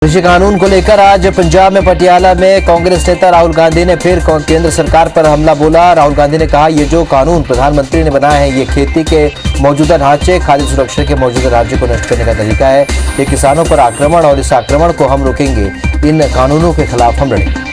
कृषि कानून को लेकर आज पंजाब में पटियाला में कांग्रेस नेता राहुल गांधी ने फिर केंद्र सरकार पर हमला बोला। राहुल गांधी ने कहा, ये जो कानून प्रधानमंत्री ने बनाया है, ये खेती के मौजूदा ढांचे, खाद्य सुरक्षा के मौजूदा ढांचे को नष्ट करने का तरीका है। ये किसानों पर आक्रमण और इस आक्रमण को हम रोकेंगे। इन कानूनों के खिलाफ हम लड़ेंगे।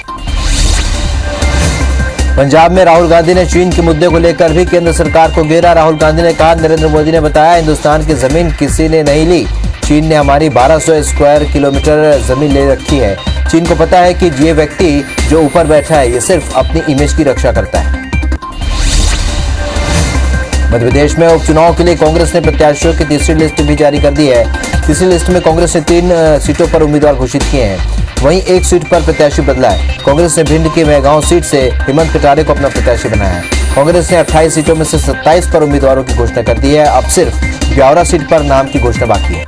पंजाब में राहुल गांधी ने चीन के मुद्दे को लेकर भी केंद्र सरकार को घेरा। राहुल गांधी ने कहा, नरेंद्र मोदी ने बताया, हिंदुस्तान की जमीन किसी ने नहीं ली, चीन ने हमारी 1200 स्क्वायर किलोमीटर जमीन ले रखी है। चीन को पता है कि ये व्यक्ति जो ऊपर बैठा है, ये सिर्फ अपनी इमेज की रक्षा करता है। मध्य प्रदेश में उपचुनाव के लिए कांग्रेस ने प्रत्याशियों की तीसरी लिस्ट भी जारी कर दी है। तीसरी लिस्ट में कांग्रेस ने 3 सीटों पर उम्मीदवार घोषित किए हैं। वहीं 1 सीट पर प्रत्याशी बदला है। कांग्रेस ने भिंड की मेहगांव सीट से हेमंत कटारे को अपना प्रत्याशी बनाया है। कांग्रेस ने 28 सीटों में से 27 पर उम्मीदवारों की घोषणा कर दी है। अब सिर्फ ब्यावरा सीट पर नाम की घोषणा बाकी है।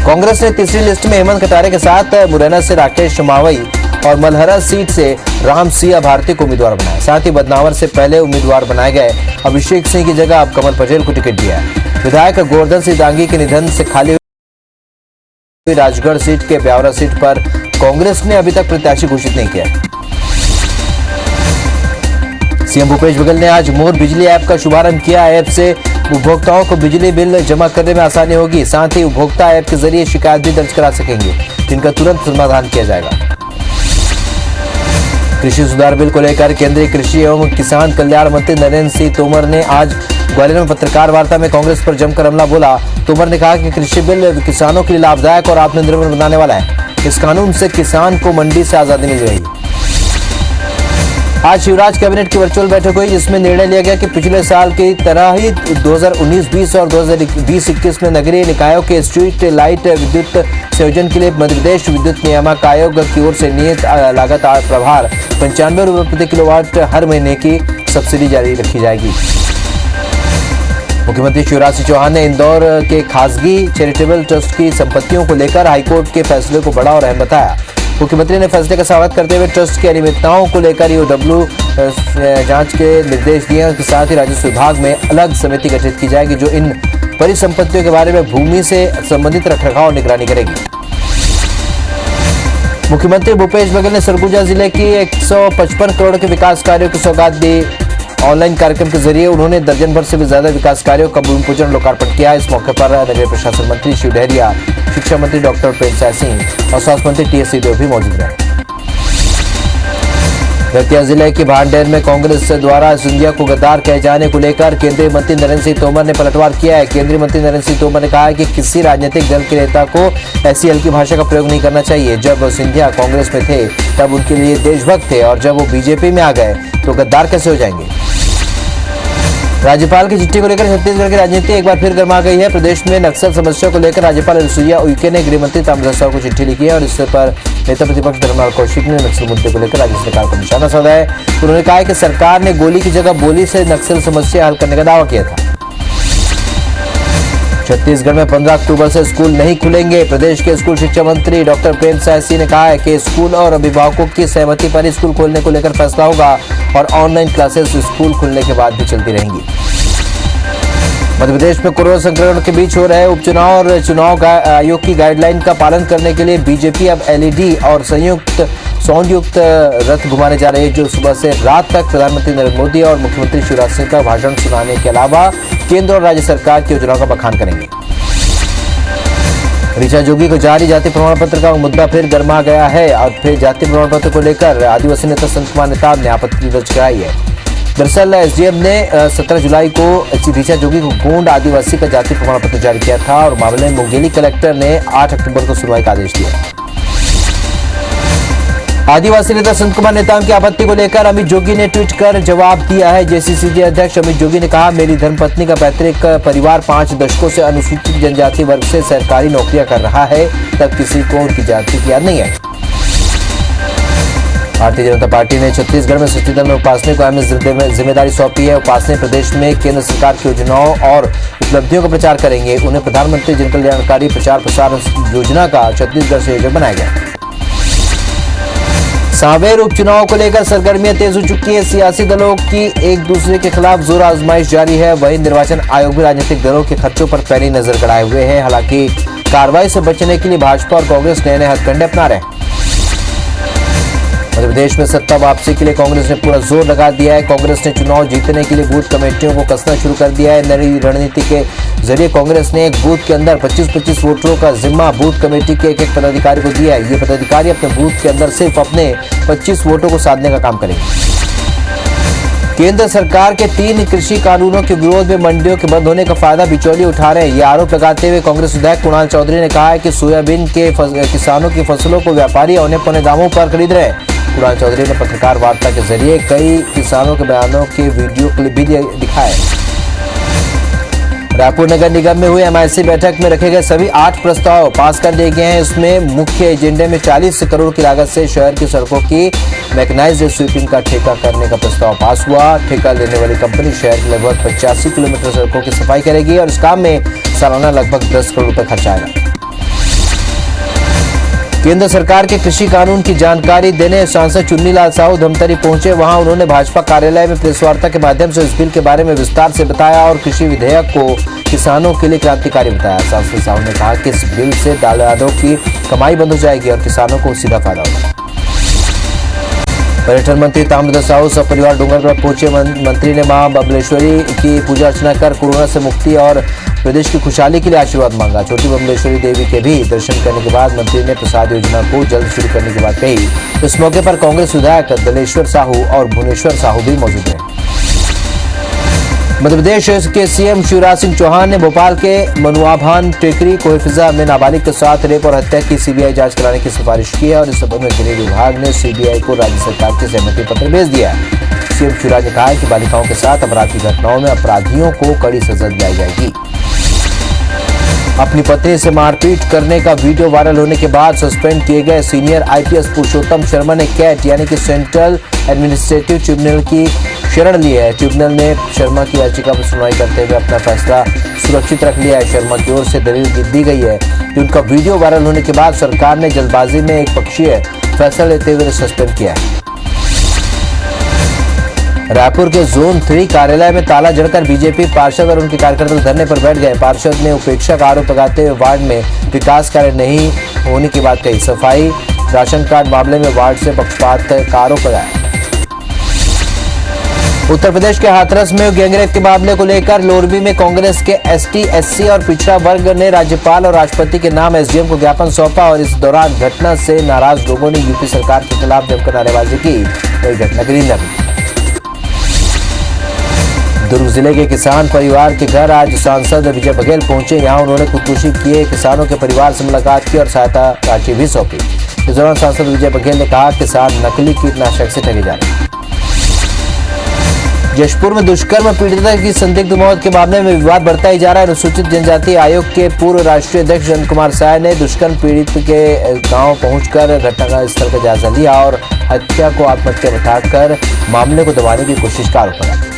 कांग्रेस ने तीसरी लिस्ट में हेमंत कटारे के साथ मुरैना से राकेश मावई और मलहरा सीट से राम सिंह भारती को उम्मीदवार बनाया। साथ ही बदनावर से पहले उम्मीदवार बनाए गए अभिषेक सिंह की जगह अब कमल पटेल को टिकट दिया है। विधायक गोवर्धन सिंह डांगी के निधन से खाली हुई राजगढ़ सीट के ब्यावरा सीट पर कांग्रेस ने अभी तक प्रत्याशी घोषित नहीं किया। सीएम भूपेश बघेल ने आज मोर बिजली ऐप का शुभारंभ किया। ऐप से उपभोक्ताओं को बिजली बिल जमा करने में आसानी होगी। साथ ही उपभोक्ता ऐप के जरिए शिकायत भी दर्ज करा सकेंगे, जिनका तुरंत समाधान किया जाएगा। कृषि सुधार बिल को लेकर केंद्रीय कृषि एवं किसान कल्याण मंत्री नरेंद्र सिंह तोमर ने आज ग्वालियर में पत्रकार वार्ता में कांग्रेस पर जमकर हमला बोला। तोमर ने कहा कि कृषि बिल किसानों के लिए लाभदायक और आत्मनिर्भर बनाने वाला है। इस कानून से किसान को मंडी से आजादी मिल जाएगी। आज शिवराज कैबिनेट की वर्चुअल बैठक हुई, जिसमें निर्णय लिया गया कि पिछले साल की तरह ही 2019-20 और 2020-21 में नगरीय निकायों के स्ट्रीट लाइट विद्युत संयोजन के लिए मध्य प्रदेश विद्युत नियामक आयोग की ओर से नियत लागत प्रभार 95 रुपये प्रति किलोवाट हर महीने की सब्सिडी जारी रखी जाएगी। मुख्यमंत्री शिवराज सिंह चौहान ने इंदौर के खासगी चैरिटेबल ट्रस्ट की संपत्तियों को लेकर हाईकोर्ट के फैसले को बड़ा और अहम बताया। मुख्यमंत्री ने फैसले का स्वागत करते हुए ट्रस्ट की अनियमितताओं को लेकर ईओडब्ल्यू जांच के निर्देश दिए। उसके साथ ही राजस्व विभाग में अलग समिति गठित की जाएगी, जो इन परिसंपत्तियों के बारे में भूमि से संबंधित रखरखाव और निगरानी करेगी। मुख्यमंत्री भूपेश बघेल ने सरगुजा जिले की 155 करोड़ के विकास कार्यों की सौगात दी। ऑनलाइन कार्यक्रम के जरिए उन्होंने दर्जन भर से भी ज्यादा विकास कार्यों का भूमि पूजन लोकार्पण किया। इस मौके पर नगरीय प्रशासन मंत्री शिव डहरिया, शिक्षा मंत्री डॉक्टर प्रेमसाय सिंह और स्वास्थ्य मंत्री टीएस सिंहदेव भी मौजूद रहे। दतिया जिले की भांडेर में कांग्रेस द्वारा सिंधिया को गद्दार कहे जाने को लेकर केंद्रीय मंत्री नरेंद्र सिंह तोमर ने पलटवार किया है। केंद्रीय मंत्री नरेंद्र सिंह तोमर ने कहा है कि किसी राजनीतिक दल के नेता को ऐसी हल्की भाषा का प्रयोग नहीं करना चाहिए। जब सिंधिया कांग्रेस में थे तब उनके लिए देशभक्त थे, और जब वो बीजेपी में आ गए तो गद्दार कैसे हो जाएंगे। राज्यपाल की चिट्ठी को लेकर छत्तीसगढ़ की राजनीति एक बार फिर गर्मा गई है। प्रदेश में नक्सल समस्या को लेकर राज्यपाल अनुसुईया उइके ने गृह मंत्री ताम्रध्वज साहू को चिट्ठी लिखी है, और इससे पर नेता प्रतिपक्ष धर्मलाल कौशिक ने नक्सल मुद्दे को लेकर राज्य सरकार को निशाना साधा है। उन्होंने कहा है कि सरकार ने गोली की जगह बोली से नक्सल समस्या हल करने का दावा किया था। छत्तीसगढ़ में 15 अक्टूबर से स्कूल नहीं खुलेंगे। प्रदेश के स्कूल शिक्षा मंत्री डॉक्टर प्रेमसाय सिंह ने कहा है कि स्कूल और अभिभावकों की सहमति पर ही स्कूल खोलने को लेकर फैसला होगा, और ऑनलाइन क्लासेस स्कूल खुलने के बाद भी चलती रहेंगी। मध्य प्रदेश में कोरोना संक्रमण के बीच हो रहे उपचुनाव और चुनाव आयोग की गाइडलाइन का पालन करने के लिए बीजेपी अब एलईडी और साउंड युक्त रथ घुमाने जा रही है, जो सुबह से रात तक प्रधानमंत्री नरेंद्र मोदी और मुख्यमंत्री शिवराज सिंह का भाषण सुनाने के अलावा केंद्र और राज्य सरकार की योजनाओं का बखान करेंगे। ऋचा जोगी को जारी जाति प्रमाण पत्र का मुद्दा फिर गर्मा गया है, और फिर जाति प्रमाण पत्र को लेकर आदिवासी नेता संत कुमार नेताम ने आपत्ति दर्ज कराई है। दरअसल एसडीएम ने 17 जुलाई को ऋचा जोगी को गोंड आदिवासी का जाति प्रमाण पत्र जारी किया था, और मामले में मुंगेली कलेक्टर ने 8 अक्टूबर को सुनवाई का आदेश दिया। आदिवासी नेता संत कुमार नेताम की आपत्ति को लेकर अमित जोगी ने ट्वीट कर जवाब दिया है। जेसीसीजे अध्यक्ष अमित जोगी ने कहा, मेरी धर्मपत्नी का पैतृक परिवार 5 दशकों से अनुसूचित जनजाति वर्ग से सरकारी नौकरियां कर रहा है, तब किसी को उनकी जाति की याद नहीं है। भारतीय जनता पार्टी ने छत्तीसगढ़ में सृष्टि धर्म उपासने को अहम जिम्मेदारी सौंपी है। उपासने प्रदेश में केंद्र सरकार की योजनाओं और उपलब्धियों का प्रचार करेंगे। उन्हें प्रधानमंत्री जन कल्याणकारी प्रचार प्रसार योजना का छत्तीसगढ़ संयोजक बनाया गया। सांवेर उपचुनाव को लेकर सरगर्मियां तेज हो चुकी है। सियासी दलों की एक दूसरे के खिलाफ जोर आजमाइश जारी है। वहीं निर्वाचन आयोग भी राजनीतिक दलों के खर्चों पर पैनी नजर गड़ाए हुए है। हालांकि कार्रवाई से बचने के लिए भाजपा और कांग्रेस नए नए हथकंडे अपना रहे हैं। मध्य प्रदेश में सत्ता वापसी के लिए कांग्रेस ने पूरा जोर लगा दिया है। कांग्रेस ने चुनाव जीतने के लिए बूथ कमेटियों को कसना शुरू कर दिया है। नई रणनीति के जरिए कांग्रेस ने एक बूथ के अंदर 25-25 वोटरों का जिम्मा बूथ कमेटी के एक पदाधिकारी को दिया है। ये पदाधिकारी अपने बूथ के अंदर सिर्फ अपने 25 वोटों को साधने का काम करेंगे। केंद्र सरकार के 3 कृषि कानूनों के विरोध में मंडियों के बंद होने का फायदा बिचौलिए उठा रहे हैं। ये आरोप लगाते हुए कांग्रेस विधायक कुणाल चौधरी ने कहा है कि सोयाबीन के किसानों की फसलों को व्यापारी औने पौने दामों पर खरीद रहे हैं। कुणाल चौधरी ने पत्रकार वार्ता के जरिए कई किसानों के बयानों के वीडियो क्लिप भी दिखाए। रायपुर नगर निगम में हुई MIC बैठक में रखे गए सभी 8 प्रस्ताव पास कर दिए गए हैं। इसमें मुख्य एजेंडे में 40 करोड़ की लागत से शहर की सड़कों की मैकेनाइज्ड स्वीपिंग का ठेका करने का प्रस्ताव पास हुआ। ठेका लेने वाली कंपनी शहर की लगभग 85 किलोमीटर सड़कों की सफाई करेगी और इस काम में सालाना लगभग 10 करोड़ रुपए खर्च आएगा। केंद्र सरकार के कृषि कानून की जानकारी देने सांसद चुन्नीलाल साहू धमतरी पहुंचे। वहां उन्होंने भाजपा कार्यालय में प्रेस वार्ता के माध्यम से इस बिल के बारे में विस्तार से बताया और कृषि विधेयक को किसानों के लिए क्रांतिकारी बताया। सांसद साहू ने कहा कि इस बिल से दालालों की कमाई बंद हो जाएगी और किसानों को सीधा फायदा होगा। पर्यटन मंत्री ताम्रध्वज साहू सपरिवार डूंगरगढ़ पहुंचे। मंत्री ने मां बबलेश्वरी की पूजा अर्चना कर कोरोना से मुक्ति और प्रदेश की खुशहाली के लिए आशीर्वाद मांगा। छोटी बबलेश्वरी देवी के भी दर्शन करने के बाद मंत्री ने प्रसाद योजना को जल्द शुरू करने की बात कही। इस मौके पर कांग्रेस विधायक दलेश्वर साहू और भुवनेश्वर साहू भी मौजूद रहे। मध्य प्रदेश के सीएम शिवराज सिंह चौहान ने भोपाल के मनुआभान टेकरी कोहिफिजा में नाबालिग के साथ रेप और हत्या की सीबीआई जांच कराने की सिफारिश की है और इस संबंध में गृह विभाग ने सीबीआई को राज्य सरकार के सहमति पत्र भेज दिया है। सीएम शिवराज ने कहा है कि बालिकाओं के साथ अपराध की घटनाओं में अपराधियों को कड़ी सजा दिलाई जाएगी। अपनी पत्नी से मारपीट करने का वीडियो वायरल होने के बाद सस्पेंड किए गए सीनियर IPS पुरुषोत्तम शर्मा ने कैट यानी कि सेंट्रल एडमिनिस्ट्रेटिव ट्रिब्यूनल की शरण ली है। ट्रिब्यूनल ने शर्मा की याचिका पर सुनवाई करते हुए अपना फैसला सुरक्षित रख लिया है। शर्मा की ओर से दलील दी गई है कि उनका वीडियो वायरल होने के बाद सरकार ने जल्दबाजी में एक पक्षीय फैसला लेते हुए सस्पेंड किया है। रायपुर के जोन 3 कार्यालय में ताला जड़कर बीजेपी पार्षद और उनके कार्यकर्ता धरने पर बैठ गए। पार्षद ने उपेक्षा का आरोप लगाते हुए वार्ड में विकास कार्य नहीं होने की बात कही। सफाई राशन कार्ड मामले में वार्ड से पक्षपात का आरोप लगाया। उत्तर प्रदेश के हाथरस में गैंगरेप के मामले को लेकर लोरबी में कांग्रेस के ST, SC और पिछड़ा वर्ग ने राज्यपाल और राष्ट्रपति के नाम SDM को ज्ञापन सौंपा और इस दौरान घटना से नाराज लोगों ने यूपी सरकार के खिलाफ जमकर नारेबाजी की। वही घटना की निंदा की। दुर्ग जिले के किसान परिवार के घर आज सांसद विजय बघेल पहुंचे। यहां उन्होंने खुदकुशी किए किसानों के परिवार से मुलाकात की और सहायता राशि भी सौंपी। इस दौरान सांसद विजय बघेल ने कहा किसान नकली कीटनाशक से ठगे जा रहे हैं। जशपुर में दुष्कर्म पीड़िता की संदिग्ध मौत के मामले में विवाद बढ़ता ही जा रहा है। अनुसूचित जनजाति आयोग के पूर्व राष्ट्रीय अध्यक्ष जयंत कुमार साय ने दुष्कर्म पीड़ित के गांव पहुंचकर घटनास्थल का जायजा लिया और हत्या को आत्महत्या बताकर मामले को दबाने की कोशिश का आरोप लगाया।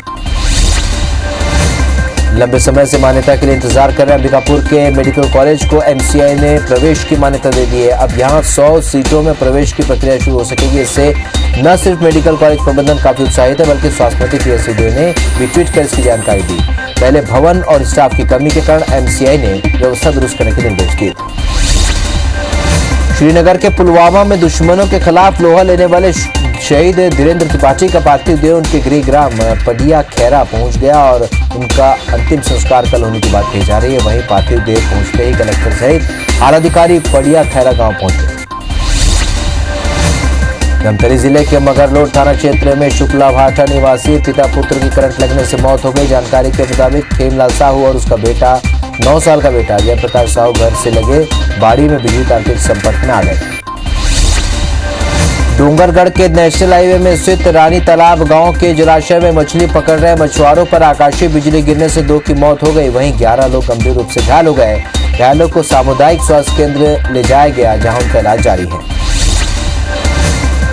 लंबे समय से मान्यता के लिए इंतजार कर रहे अंबिकापुर के मेडिकल कॉलेज को MCI ने प्रवेश की मान्यता दे दी है। अब यहां 100 सीटों में प्रवेश की प्रक्रिया शुरू हो सकेगी। इससे न सिर्फ मेडिकल कॉलेज प्रबंधन काफी उत्साहित है बल्कि स्वास्थ्य मंत्री टीएस सिंहदेव ने भी ट्वीट कर इसकी जानकारी दी। पहले भवन और स्टाफ की कमी के कारण MCI ने व्यवस्था दुरुस्त करने के निर्देश दिए। श्रीनगर के पुलवामा में दुश्मनों के खिलाफ लोहा लेने वाले शहीद धीरेन्द्र त्रिपाठी का पार्थिव देह उनके गृह ग्राम पडिया खैरा पहुंच गया और उनका अंतिम संस्कार कल होने की बात कही जा रही है। वहीं पार्थिव देह पहुंचते ही कलेक्टर सहित आला अधिकारी पडिया खैरा गांव पहुंच गए। धमतरी जिले के मगरलोड थाना क्षेत्र में शुक्ला भाटा निवासी पिता पुत्र की करंट लगने से मौत हो गई। जानकारी के मुताबिक खेमलाल साहू और उसका बेटा 9 साल का बेटा जयप्रकाश साहू घर से लगे बाड़ी में बिजली तार के संपर्क में आ गए। डूंगरगढ़ के नेशनल हाईवे में स्थित रानी तालाब गांव के जलाशय में मछली पकड़ रहे मछुआरों पर आकाशीय बिजली गिरने से 2 की मौत हो गई। वहीं 11 लोग गंभीर रूप से घायल हो गए। घायलों को सामुदायिक स्वास्थ्य केंद्र ले जाया गया जहां उनका इलाज जारी है।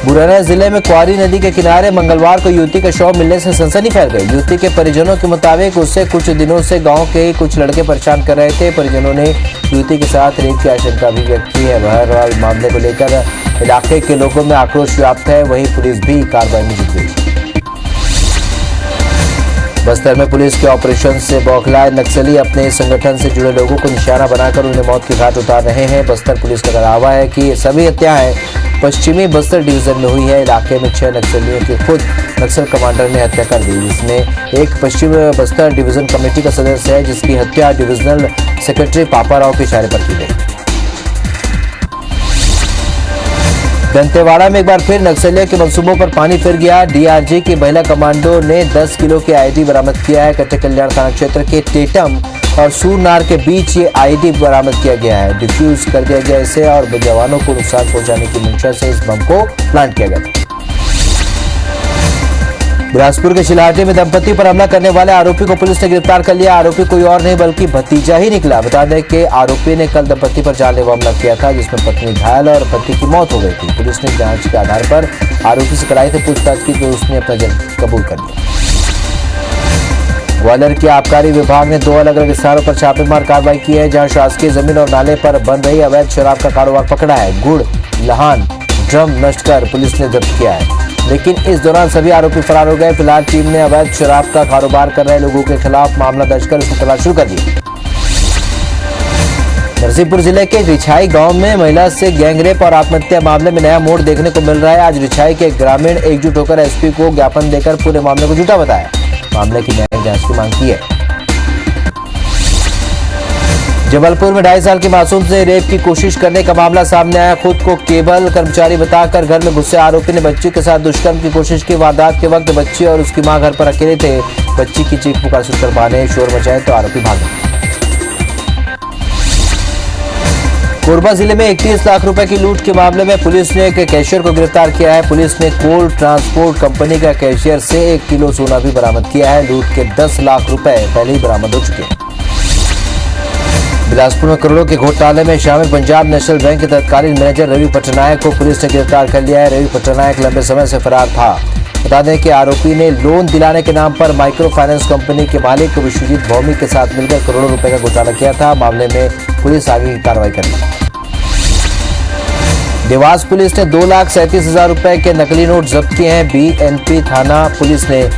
मुरैना जिले में क्वारी नदी के किनारे मंगलवार को युवती का शव मिलने से सनसनी फैल गई। युवती के परिजनों के मुताबिक उससे कुछ दिनों से गांव के ही कुछ लड़के परेशान कर रहे थे। परिजनों ने युवती के साथ रेप की आशंका भी व्यक्त की है। बहरहाल मामले को लेकर इलाके के लोगों में आक्रोश व्याप्त है। वहीं पुलिस भी कार्रवाई में जुट गई। बस्तर में पुलिस के ऑपरेशन से बौखलाए नक्सली अपने संगठन से जुड़े लोगों को निशाना बनाकर उन्हें मौत की घाट उतार रहे हैं। बस्तर पुलिस का दावा है कि सभी हत्याएं पश्चिमी बस्तर डिवीजन में हुई है। इलाके में 6 नक्सलियों की खुद नक्सल कमांडर ने हत्या कर दी, जिसमें एक पश्चिम बस्तर डिवीजन कमेटी का सदस्य है, जिसकी हत्या डिविजनल सेक्रेटरी पापा राव के इशारे पर की गई। दंतेवाड़ा में एक बार फिर नक्सलियों के मंसूबों पर पानी फिर गया। डीआरजी की महिला कमांडो ने 10 किलो के आईडी बरामद किया है। कच्चे कल्याण थाना क्षेत्र के टेटम और सूरनार के बीच ये आईडी बरामद किया गया है। डिफ्यूज कर दिया गया इसे और जवानों को नुकसान पहुंचाने की मंशा से इस बम को प्लांट किया गया था। बिलासपुर के शिलाहाटी में दंपति पर हमला करने वाले आरोपी को पुलिस ने गिरफ्तार कर लिया। आरोपी कोई और नहीं बल्कि भतीजा ही निकला। बता दें कि आरोपी ने कल दंपति पर जानलेवा हमला किया था, जिसमें पत्नी घायल और पति की मौत हो गई थी। पुलिस ने जांच के आधार पर आरोपी से कराई थी पूछताछ की, तो उसने अपना जुर्म कबूल कर लिया। ग्वालियर के आबकारी विभाग ने 2 अलग अलग स्थानों पर छापेमार कार्रवाई की है, जहां शासकीय जमीन और नाले पर बन रही अवैध शराब का कारोबार पकड़ा है। गुड़, लहान, ड्रम नष्ट कर पुलिस ने जब्त किया है, लेकिन इस दौरान सभी आरोपी फरार हो गए। फिलहाल टीम ने अवैध शराब का कारोबार कर रहे लोगों के खिलाफ मामला दर्ज कर उसकी तलाश शुरू कर दी। नरसिंहपुर जिले के रिछाई गांव में महिला से गैंगरेप और आत्महत्या मामले में नया मोड़ देखने को मिल रहा है। आज रिछाई के ग्रामीण एकजुट होकर एसपी को ज्ञापन देकर पूरे मामले को झूठा बताया। मामले की न्यायिक जांच की मांग की है। जबलपुर में 2.5 साल की मासूम से रेप की कोशिश करने का मामला सामने आया। खुद को केबल कर्मचारी बताकर घर में घुसे आरोपी ने बच्ची के साथ दुष्कर्म की कोशिश की। वारदात के वक्त बच्ची और उसकी मां घर पर अकेले थे। बच्ची की चीख पुकार सुनकर मां ने शोर मचाया तो आरोपी भाग गए। कोरबा जिले में 31 लाख रुपए की लूट के मामले में पुलिस ने एक कैशियर को गिरफ्तार किया है। पुलिस ने कोल ट्रांसपोर्ट कंपनी का कैशियर से 1 किलो सोना भी बरामद किया है। लूट के 10 लाख रुपए पहले ही बरामद हो चुके हैं। बिलासपुर में करोड़ों के घोटाले में शामिल पंजाब नेशनल बैंक के तत्कालीन मैनेजर रवि पटनायक को पुलिस ने गिरफ्तार कर लिया है। रवि पटनायक लंबे समय से फरार था। बता दें कि आरोपी ने लोन दिलाने के नाम पर माइक्रो फाइनेंस कंपनी के मालिक विश्वजीत भौमी के साथ मिलकर करोड़ों रुपए का घोटाला किया था। मामले में पुलिस आगे की कार्रवाई कर रही है। देवास पुलिस ने 2,37,000 रुपए के नकली नोट जब्त किए हैं। बीएनपी थाना पुलिस ने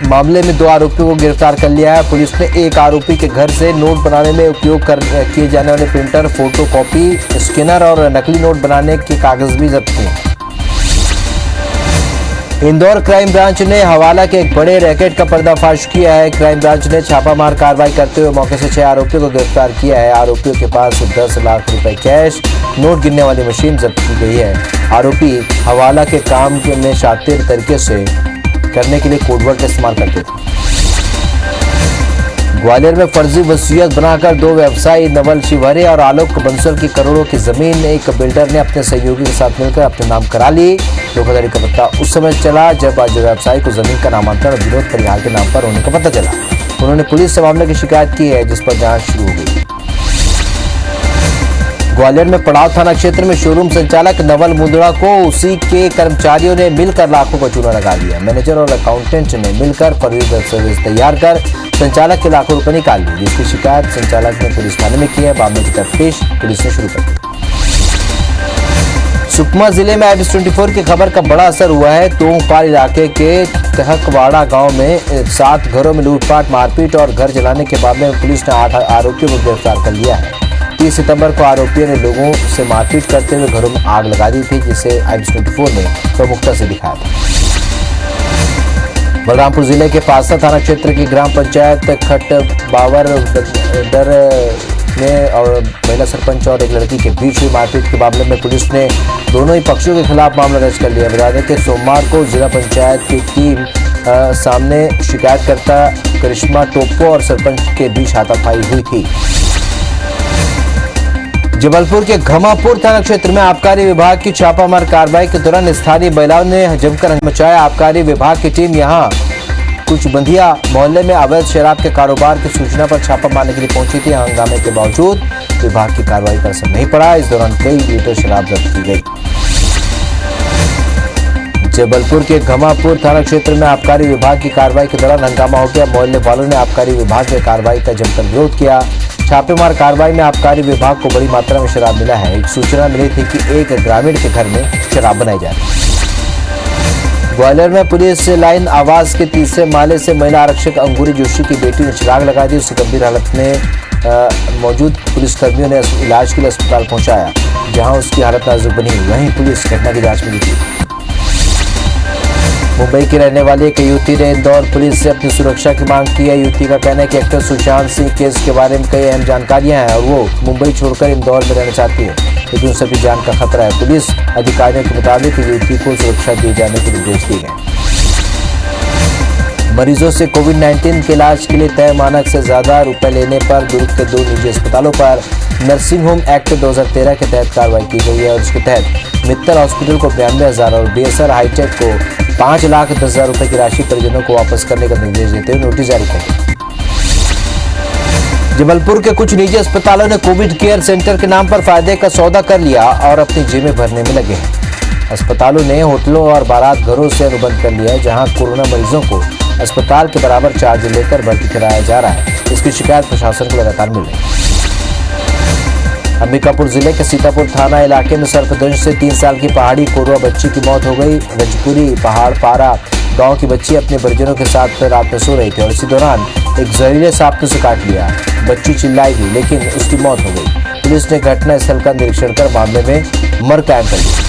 मामले में 2 आरोपियों को गिरफ्तार कर लिया है। पुलिस ने एक आरोपी के घर से नोट बनाने में उपयोग किए जाने वाले प्रिंटर, फोटोकॉपी, स्कैनर और नकली नोट बनाने के कागज भी जब्त किए। इंदौर क्राइम ब्रांच ने हवाला के एक बड़े रैकेट का पर्दाफाश किया है। क्राइम ब्रांच ने छापामार कार्रवाई करते हुए मौके से 6 आरोपियों को गिरफ्तार किया है। आरोपियों के पास 10 लाख रुपए कैश, नोट गिनने वाली मशीन जब्त की गई है। आरोपी हवाला के काम में शातिर तरीके से करने के लिए कोडवर्ड का इस्तेमाल करते थे। ग्वालियर में फर्जी वसीयत बनाकर 2 व्यवसायी नवल शिवहरे और आलोक बंसल की करोड़ों की जमीन एक बिल्डर ने अपने सहयोगी के साथ मिलकर अपने नाम करा ली। धोखाधड़ी का पता उस समय चला जब आज व्यवसायी को जमीन का नामांतरण विनोद परिहार के नाम पर होने का पता चला। उन्होंने पुलिस से मामले की शिकायत की है, जिस पर जांच शुरू हो गई। ग्वालियर में पड़ाव थाना क्षेत्र में शोरूम संचालक नवल मुंदड़ा को उसी के कर्मचारियों ने मिलकर लाखों का चूना लगा दिया। मैनेजर और अकाउंटेंट ने मिलकर फर्जी दस्तावेज तैयार कर संचालक के लाखों रुपए निकाल ली, जिसकी शिकायत संचालक ने पुलिस थाने में की है। मामले की तफ्तीश पुलिस ने शुरू कर दी। सुकमा जिले में IBS24 की खबर का बड़ा असर हुआ है। तोंगपाल इलाके के तहकवाड़ा गांव में 7 घरों में लूटपाट, मारपीट और घर जलाने के मामले में पुलिस ने 8 आरोपियों को गिरफ्तार कर लिया है। 30 सितंबर को आरोपियों ने लोगों से मारपीट करते हुए घरों में आग लगा दी थी, जिसे IBS24 ने प्रमुखता से दिखाया था। बलरामपुर जिले के पासा थाना क्षेत्र की ग्राम पंचायत खट बावर डर में और महिला सरपंच और एक लड़की के बीच हुई मारपीट के मामले में पुलिस ने दोनों ही पक्षों के खिलाफ मामला दर्ज कर लिया। बता दें कि सोमवार को जिला पंचायत की टीम सामने शिकायतकर्ता करिश्मा टोप्पो और सरपंच के बीच हाथापाई हुई थी। जबलपुर के घमापुर थाना क्षेत्र में आबकारी विभाग की छापामार कार्रवाई के दौरान स्थानीय महिलाओं ने जमकर हंगामा मचाया। आबकारी विभाग की टीम यहां कुछ बंधिया मोहल्ले में अवैध शराब के कारोबार की सूचना पर छापा मारने के लिए पहुंची थी। हंगामे के बावजूद विभाग की कार्रवाई पर असर नहीं पड़ा। इस दौरान कई लीटर शराब जब्त की गई। जबलपुर के घमापुर थाना क्षेत्र में आबकारी विभाग की कार्रवाई के दौरान हंगामा हो गया। मोहल्ले वालों ने आबकारी विभाग की कार्रवाई का जमकर विरोध किया। छापेमार कार्रवाई में आबकारी विभाग को बड़ी मात्रा में शराब मिला है। एक सूचना मिली थी कि एक ग्रामीण के घर में शराब बनाई जा रही है। ग्वालियर में पुलिस लाइन आवास के तीसरे माले से महिला आरक्षक अंगूरी जोशी की बेटी ने छलांग लगा दी। उसे गंभीर हालत में मौजूद पुलिसकर्मियों ने इलाज के लिए अस्पताल पहुंचाया, जहां उसकी हालत नाजुक बनी। वहीं पुलिस घटना की जांच में जुटी। मुंबई की रहने वाली एक युवती ने इंदौर पुलिस से अपनी सुरक्षा की मांग की है। युवती का कहना है कि एक्टर सुशांत सिंह केस के बारे में कई अहम जानकारियां हैं और वो मुंबई छोड़कर इंदौर में रहना चाहती है, लेकिन उसे भी जान का खतरा है। पुलिस अधिकारियों के मुताबिक युवती को सुरक्षा दिए जाने के निर्देश दिए गए। मरीजों से कोविड-19 के इलाज के लिए तय मानक से ज्यादा रुपए लेने पर दुर्ग के 2 निजी अस्पतालों पर नर्सिंग होम एक्ट 2013 के तहत कार्रवाई की गई है और इसके तहत मित्तल हॉस्पिटल को 92,000 और बीएसआर हाईटेक को 5,10,000 रुपए की राशि परिजनों को वापस करने का निर्देश देते हुए नोटिस जारी किया। जबलपुर के कुछ निजी अस्पतालों ने कोविड केयर सेंटर के नाम पर फायदे का सौदा कर लिया और अपनी जेबें भरने में लगे हैं। अस्पतालों ने होटलों और बारात घरों से अनुबंध कर लिया है, जहां कोरोना मरीजों को अस्पताल के बराबर चार्ज लेकर भर्ती कराया जा रहा है। इसकी शिकायत प्रशासन को लगातार मिल रही है। अंबिकापुर जिले के सीतापुर थाना इलाके में सर्पदंश से 3 साल की पहाड़ी कोरवा बच्ची की मौत हो गई। रजपुरी पहाड़ पारा गांव की बच्ची अपने परिजनों के साथ रात में सो रही थी और इसी दौरान एक जहरीले सांप ने उसे काट लिया। बच्ची चिल्लाई भी, लेकिन उसकी मौत हो गई। पुलिस ने घटना स्थल का निरीक्षण कर मामले में मर कायम कर दी।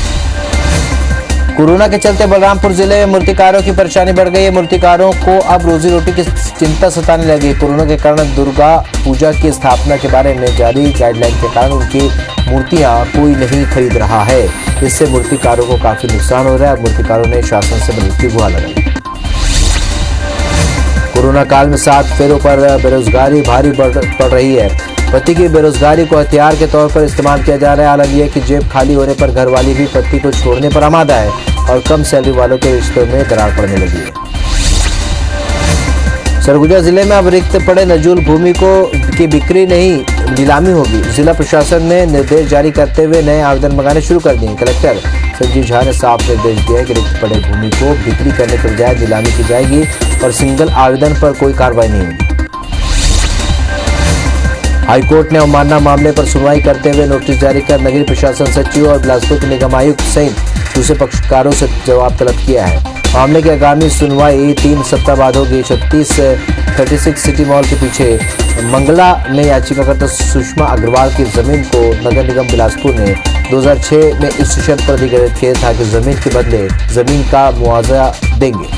कोरोना के चलते बलरामपुर जिले में मूर्तिकारों की परेशानी बढ़ गई है। मूर्तिकारों को अब रोजी रोटी की चिंता सताने लगी। कोरोना के कारण दुर्गा पूजा की स्थापना के बारे में जारी गाइडलाइन के कारण उनकी मूर्तियां कोई नहीं खरीद रहा है। इससे मूर्तिकारों को काफी नुकसान हो रहा है। मूर्तिकारों ने शासन से मदद की गुहार लगाई। कोरोना काल में 7 फेरों पर बेरोजगारी भारी पड़ रही है। पति की बेरोजगारी को हथियार के तौर पर इस्तेमाल किया जा रहा है। हालांकि यह कि जेब खाली होने पर घरवाली भी पति को छोड़ने पर आमादा है और कम सैलरी वालों के रिश्तों में दरार पड़ने लगी है। सरगुजा जिले में अब रिक्त पड़े नजूल भूमि की बिक्री नहीं नीलामी होगी। जिला प्रशासन ने निर्देश जारी करते हुए नए आवेदन मंगाने शुरू कर दिए। कलेक्टर संजीव झा ने साफ निर्देश दिया है कि रिक्त पड़े भूमि को बिक्री करने के बजाय नीलामी की जाएगी और सिंगल आवेदन पर कोई कार्रवाई नहीं होगी। हाईकोर्ट ने अवमानना मामले पर सुनवाई करते हुए नोटिस जारी कर नगरीय प्रशासन सचिव और बिलासपुर के निगम आयुक्त सहित दूसरे पक्षकारों से जवाब तलब किया है। मामले की आगामी सुनवाई 3 सप्ताह बाद होगी। 36 सिटी मॉल के पीछे मंगला में याचिकाकर्ता सुषमा अग्रवाल की जमीन को नगर निगम बिलासपुर ने 2006 में इस शर्त पर अधिग्रहित किया था कि जमीन के बदले जमीन का मुआवजा देंगे।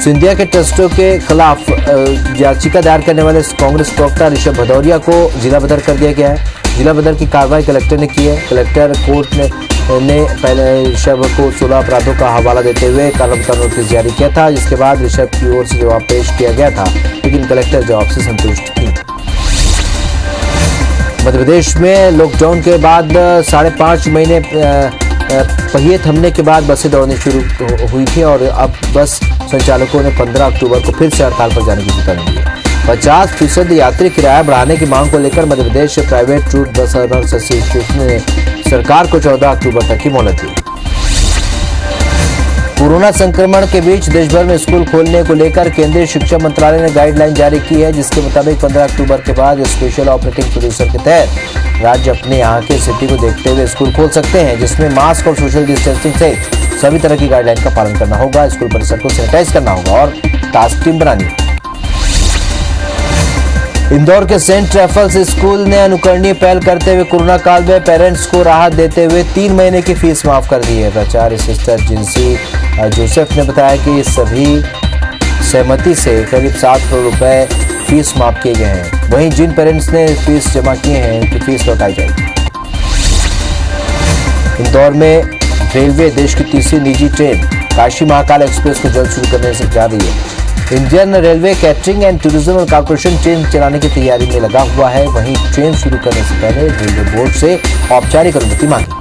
सिंधिया के ट्रस्टों के खिलाफ याचिका दायर करने वाले कांग्रेस प्रवक्ता ऋषभ भदौरिया को जिला बदर कर दिया गया है। जिला बदर की कार्रवाई कलेक्टर ने की है। कलेक्टर कोर्ट ने पहले ऋषभ को 16 अपराधों का हवाला देते हुए कारणबता नोटिस जारी किया था, जिसके बाद ऋषभ की ओर से जवाब पेश किया गया था, लेकिन कलेक्टर जवाब से संतुष्ट थी। मध्य प्रदेश में लॉकडाउन के बाद 5.5 महीने पहिए थमने के बाद बसें दौड़नी शुरू हुई थी और अब बस संचालकों ने 15 अक्टूबर को फिर से हड़ताल पर जाने की चेतावनी दी है। 50% यात्री किराया बढ़ाने की मांग को लेकर Madhya Pradesh private route bus owners association ने सरकार को 14 अक्टूबर तक की मोहलत दी। कोरोना संक्रमण के बीच देश भर में स्कूल खोलने को लेकर केंद्रीय शिक्षा मंत्रालय ने गाइडलाइन जारी की है, जिसके मुताबिक 15 अक्टूबर के बाद स्पेशल ऑपरेटिंग प्रोड्यूसर के तहत राज्य अपने यहाँ की स्थिति को देखते हुए स्कूल खोल सकते हैं, जिसमें मास्क और सोशल डिस्टेंसिंग सहित सभी तरह की गाइडलाइन का पालन करना होगा। स्कूल परिसर को सैनिटाइज करना होगा और टास्क टीम बनानी होगी। इंदौर के सेंट रेफल्स स्कूल ने अनुकरणीय पहल करते हुए कोरोना काल में पेरेंट्स को राहत देते हुए 3 महीने की फीस माफ कर दी है। प्राचार्य सिस्टर जिंसी जोसेफ ने बताया कि सभी सहमति से करीब 7 करोड़ रुपए फीस माफ किए गए हैं। वहीं जिन पेरेंट्स ने फीस जमा किए हैं उनकी फीस लौटाई जाएगी। इंदौर में रेलवे देश की तीसरी निजी ट्रेन काशी महाकाल एक्सप्रेस को जल्द शुरू करने से जा रही है। Indian railway catering and tourism corporation train चलाने की तैयारी में लगा हुआ है। वहीं ट्रेन शुरू करने से पहले रेलवे बोर्ड से औपचारिक अनुमति मांगी।